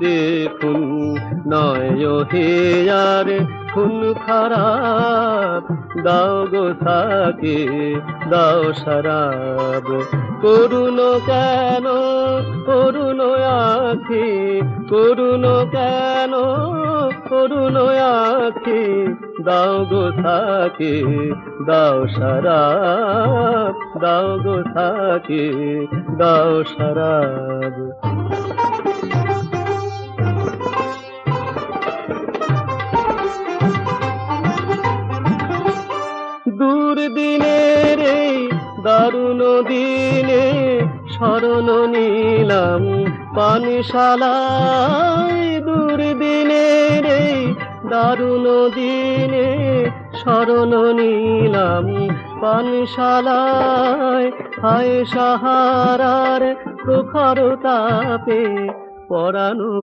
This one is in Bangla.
রে খুন নয় হে আর খুন খারাপ, দাও গো সাকি দাও শরাব। করুণ কেন করুণ আখি, করুণ কেন করুণ আখি, দাও গো সাকি দাও শরাব, দাও গো সাকি দাও শরাব। দুর্দিনের এই দারুণ দিনে শরণ নিলাম পানশালায়, দুর্দিনের এই দারুণ দিনে শরণ নিলাম পানশালায়। হায় সাহারার প্রখর তাপে পরানো